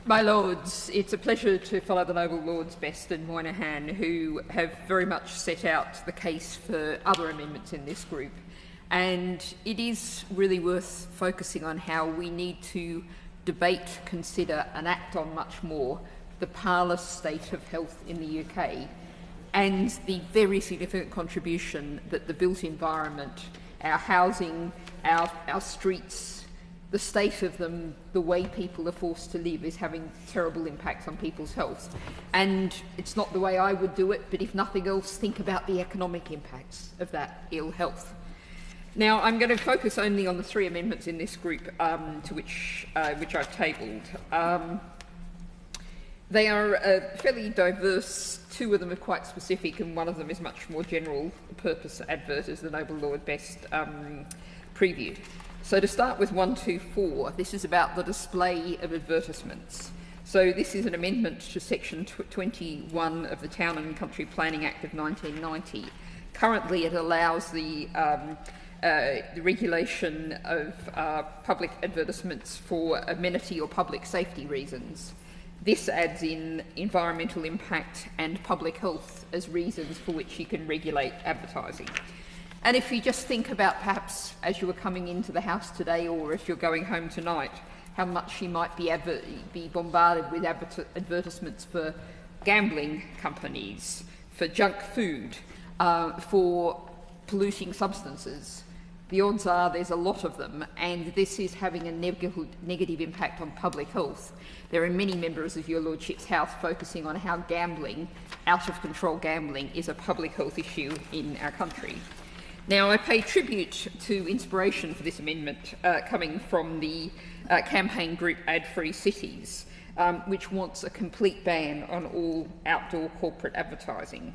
My Lords, it's a pleasure to follow the Noble Lords Best and Moynihan, who have very much set out the case for other amendments in this group. And it is really worth focusing on how we need to debate, consider and act on much more the parlous state of health in the UK and the very significant contribution that the built environment, our housing, our streets, the state of them, the way people are forced to live is having terrible impacts on people's health. And it's not the way I would do it, but if nothing else, think about the economic impacts of that ill health. Now, I'm going to focus only on the three amendments in this group to which I've tabled. They are fairly diverse. Two of them are quite specific, and one of them is much more general purpose advert, as the Noble Lord Best preview. So to start with 124, this is about the display of advertisements. So this is an amendment to section 21 of the Town and Country Planning Act of 1990. Currently it allows the regulation of public advertisements for amenity or public safety reasons. This adds in environmental impact and public health as reasons for which you can regulate advertising. And if you just think about perhaps as you were coming into the house today or if you're going home tonight, how much you might be bombarded with advertisements for gambling companies, for junk food, for polluting substances, the odds are there's a lot of them, and this is having a negative impact on public health. There are many members of your Lordship's House focusing on how gambling, out-of-control gambling, is a public health issue in our country. Now, I pay tribute to inspiration for this amendment coming from the campaign group Ad Free Cities, which wants a complete ban on all outdoor corporate advertising.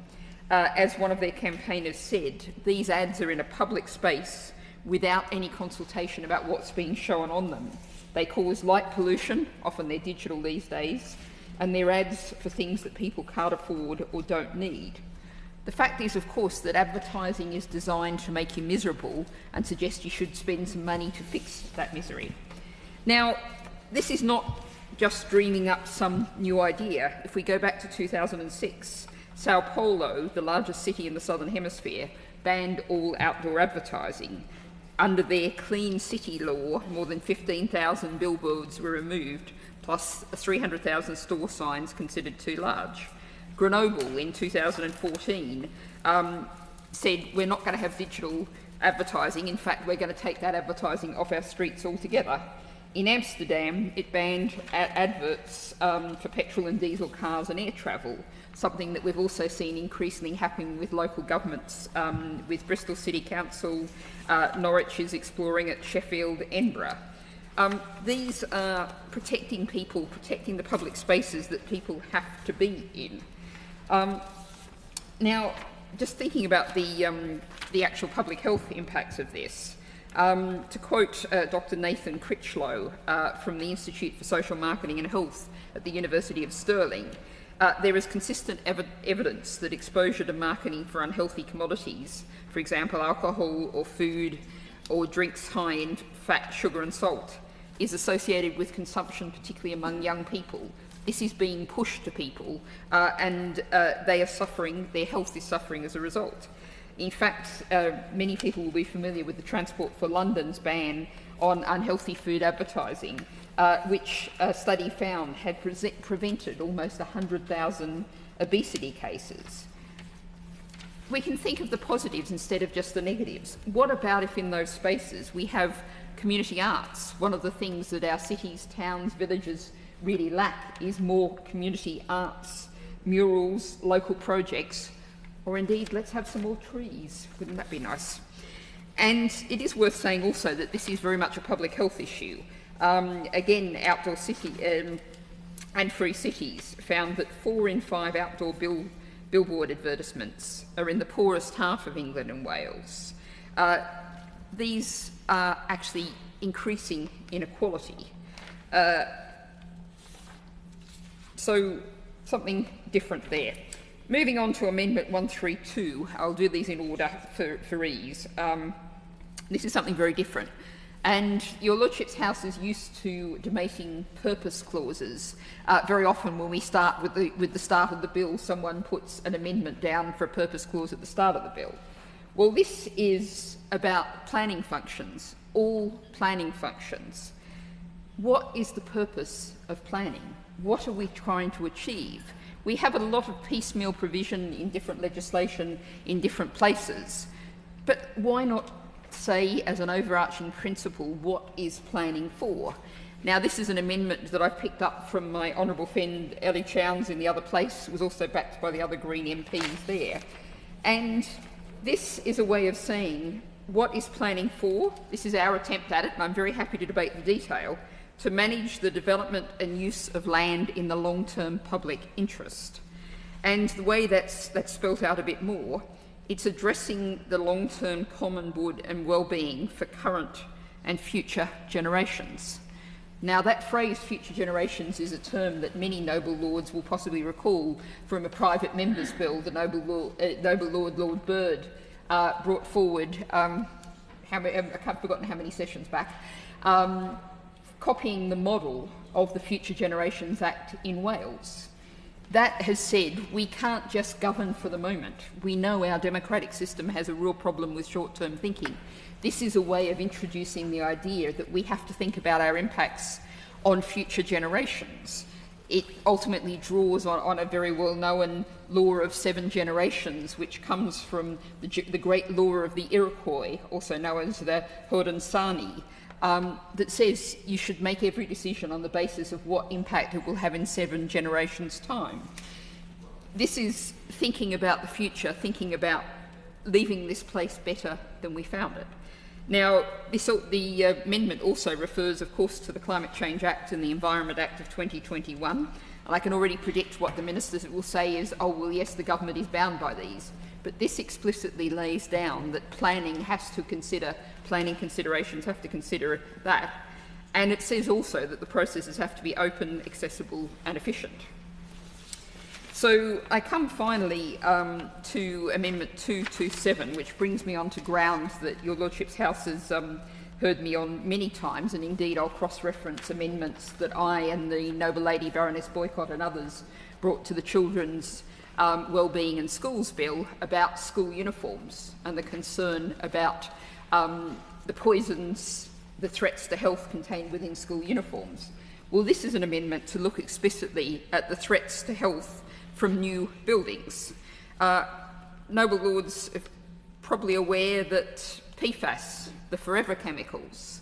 As one of their campaigners said, these ads are in a public space without any consultation about what's being shown on them. They cause light pollution, often they're digital these days, and they're ads for things that people can't afford or don't need. The fact is, of course, that advertising is designed to make you miserable and suggest you should spend some money to fix that misery. Now, this is not just dreaming up some new idea. If we go back to 2006, Sao Paulo, the largest city in the Southern Hemisphere, banned all outdoor advertising. Under their Clean City law, more than 15,000 billboards were removed, plus 300,000 store signs considered too large. Grenoble in 2014 said we're not going to have digital advertising. In fact, we're going to take that advertising off our streets altogether. In Amsterdam, it banned adverts for petrol and diesel cars and air travel, something that we've also seen increasingly happening with local governments, with Bristol City Council, Norwich is exploring it, Sheffield, Edinburgh. These are protecting people, protecting the public spaces that people have to be in. Now, just thinking about the actual public health impacts of this, to quote Dr. Nathan Critchlow from the Institute for Social Marketing and Health at the University of Stirling, there is consistent evidence that exposure to marketing for unhealthy commodities, for example alcohol or food or drinks high in fat, sugar and salt, is associated with consumption, particularly among young people. This is being pushed to people and they are suffering, their health is suffering as a result. In fact, many people will be familiar with the Transport for London's ban on unhealthy food advertising, which a study found had prevented almost 100,000 obesity cases. We can think of the positives instead of just the negatives. What about if in those spaces we have community arts? One of the things that our cities, towns, villages really lack is more community arts, murals, local projects, or indeed let's have some more trees. Wouldn't that be nice? And it is worth saying also that this is very much a public health issue. Again, Outdoor City and Free Cities found that 4 in 5 outdoor billboard advertisements are in the poorest half of England and Wales. These are actually increasing inequality. So something different there. Moving on to Amendment 132, I'll do these in order for ease. This is something very different. And your Lordship's House is used to debating purpose clauses. Very often when we start with the start of the bill, someone puts an amendment down for a purpose clause at the start of the bill. Well, this is about planning functions, all planning functions. What is the purpose of planning? What are we trying to achieve? We have a lot of piecemeal provision in different legislation in different places, but why not say as an overarching principle what is planning for? Now, this is an amendment that I've picked up from my honourable friend Ellie Chowns in the other place. It was also backed by the other Green MPs there. And this is a way of saying what is planning for. This is our attempt at it, and I'm very happy to debate the detail, to manage the development and use of land in the long-term public interest. And the way that's spelt out a bit more, it's addressing the long-term common good and well-being for current and future generations. Now, that phrase, future generations, is a term that many noble lords will possibly recall from a private member's bill the noble Lord, Lord Bird, brought forward, I've forgotten how many sessions back, copying the model of the Future Generations Act in Wales. That has said we can't just govern for the moment. We know our democratic system has a real problem with short-term thinking. This is a way of introducing the idea that we have to think about our impacts on future generations. It ultimately draws on a very well-known law of 7 generations, which comes from the great law of the Iroquois, also known as the Haudenosaunee, that says you should make every decision on the basis of what impact it will have in 7 generations' time. This is thinking about the future, thinking about leaving this place better than we found it. Now, the amendment also refers, of course, to the Climate Change Act and the Environment Act of 2021, and I can already predict what the ministers will say is, oh, well, yes, the government is bound by these. But this explicitly lays down that planning considerations have to consider that. And it says also that the processes have to be open, accessible and efficient. So I come finally to Amendment 227, which brings me on to ground that your Lordship's House has heard me on many times, and indeed I'll cross-reference amendments that I and the noble lady Baroness Boycott and others brought to the Children's Wellbeing in Schools Bill about school uniforms and the concern about the poisons, the threats to health contained within school uniforms. Well, this is an amendment to look explicitly at the threats to health from new buildings. Noble Lords are probably aware that PFAS, the forever chemicals,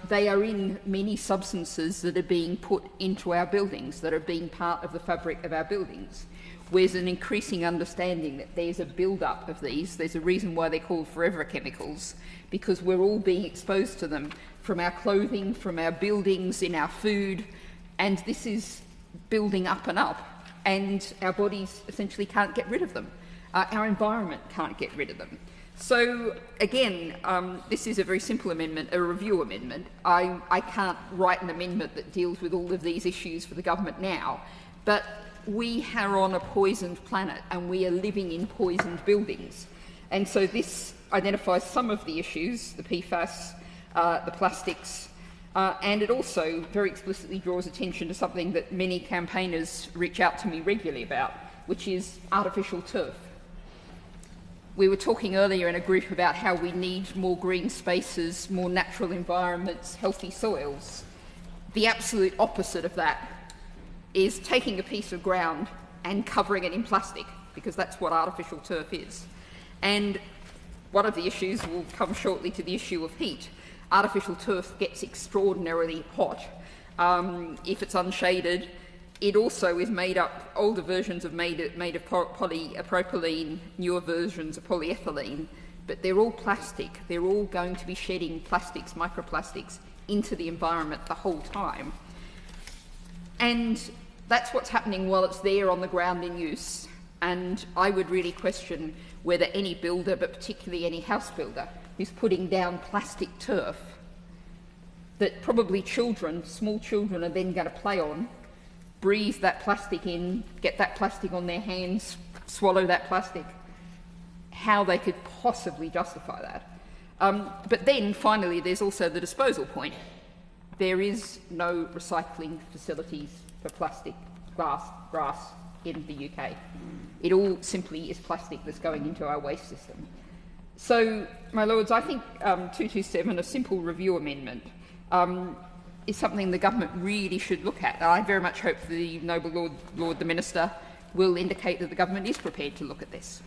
they are in many substances that are being put into our buildings, that are being part of the fabric of our buildings. There's an increasing understanding that there's a build-up of these. There's a reason why they're called forever chemicals, because we're all being exposed to them from our clothing, from our buildings, in our food, and this is building up and up, and our bodies essentially can't get rid of them. Our environment can't get rid of them. So, again, this is a very simple amendment, a review amendment. I can't write an amendment that deals with all of these issues for the government now, but we are on a poisoned planet and we are living in poisoned buildings. And so this identifies some of the issues, the PFAS, the plastics, and it also very explicitly draws attention to something that many campaigners reach out to me regularly about, which is artificial turf. We were talking earlier in a group about how we need more green spaces, more natural environments, healthy soils. The absolute opposite of that is taking a piece of ground and covering it in plastic, because that's what artificial turf is. And one of the issues will come shortly to the issue of heat. Artificial turf gets extraordinarily hot. If it's unshaded, it also is made up, older versions are made of polypropylene, newer versions of polyethylene, but they're all plastic. They're all going to be shedding plastics, microplastics, into the environment the whole time. And that's what's happening while it's there on the ground in use. And I would really question whether any builder, but particularly any house builder, who's putting down plastic turf that probably children, small children, are then going to play on, breathe that plastic in, get that plastic on their hands, swallow that plastic, how they could possibly justify that. But then, finally, there's also the disposal point. There is no recycling facilities for plastic, grass in the UK. It all simply is plastic that's going into our waste system. So, my Lords, I think 227, a simple review amendment, is something the government really should look at. I very much hope the noble Lord the Minister will indicate that the government is prepared to look at this.